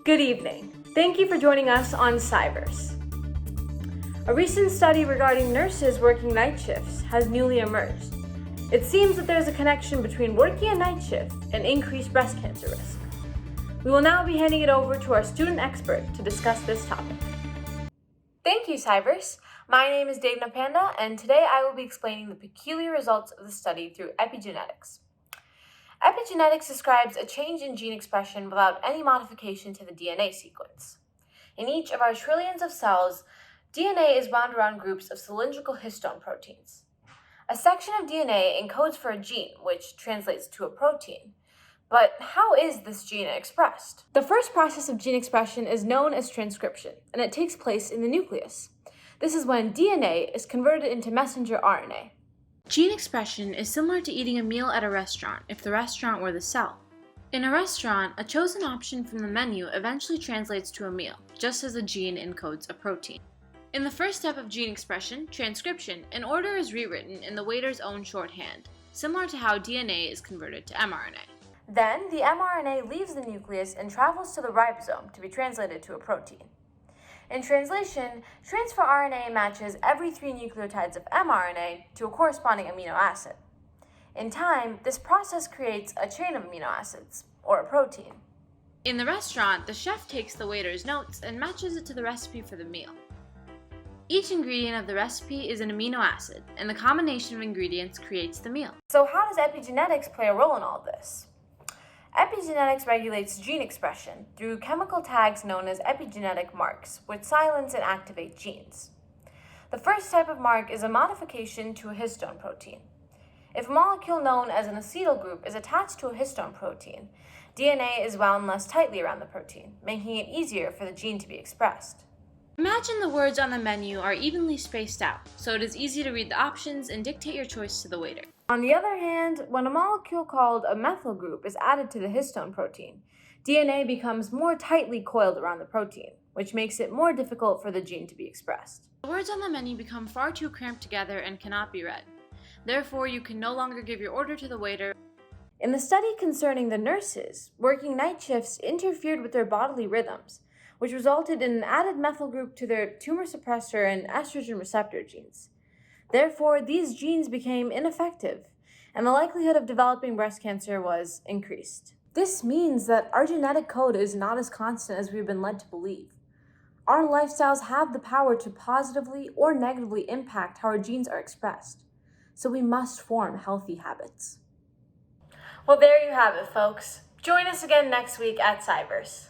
Good evening. Thank you for joining us on Cybers. A recent study regarding nurses working night shifts has newly emerged. It seems that there's a connection between working a night shift and increased breast cancer risk. We will now be handing it over to our student expert to discuss this topic. Thank you, Cybers. My name is Devna Panda, and today I will be explaining the peculiar results of the study through epigenetics. Epigenetics describes a change in gene expression without any modification to the DNA sequence. In each of our trillions of cells, DNA is wound around groups of cylindrical histone proteins. A section of DNA encodes for a gene, which translates to a protein. But how is this gene expressed? The first process of gene expression is known as transcription, and it takes place in the nucleus. This is when DNA is converted into messenger RNA. Gene expression is similar to eating a meal at a restaurant if the restaurant were the cell. In a restaurant, a chosen option from the menu eventually translates to a meal, just as a gene encodes a protein. In the first step of gene expression, transcription, an order is rewritten in the waiter's own shorthand, similar to how DNA is converted to mRNA. Then, the mRNA leaves the nucleus and travels to the ribosome to be translated to a protein. In translation, transfer RNA matches every 3 nucleotides of mRNA to a corresponding amino acid. In time, this process creates a chain of amino acids, or a protein. In the restaurant, the chef takes the waiter's notes and matches it to the recipe for the meal. Each ingredient of the recipe is an amino acid, and the combination of ingredients creates the meal. So how does epigenetics play a role in all this? Epigenetics regulates gene expression through chemical tags known as epigenetic marks, which silence and activate genes. The first type of mark is a modification to a histone protein. If a molecule known as an acetyl group is attached to a histone protein, DNA is wound less tightly around the protein, making it easier for the gene to be expressed. Imagine the words on the menu are evenly spaced out, so it is easy to read the options and dictate your choice to the waiter. On the other hand, when a molecule called a methyl group is added to the histone protein, DNA becomes more tightly coiled around the protein, which makes it more difficult for the gene to be expressed. The words on the menu become far too cramped together and cannot be read. Therefore, you can no longer give your order to the waiter. In the study concerning the nurses, working night shifts interfered with their bodily rhythms, which resulted in an added methyl group to their tumor suppressor and estrogen receptor genes. Therefore, these genes became ineffective, and the likelihood of developing breast cancer was increased. This means that our genetic code is not as constant as we've been led to believe. Our lifestyles have the power to positively or negatively impact how our genes are expressed, so we must form healthy habits. Well, there you have it, folks. Join us again next week at Cybers.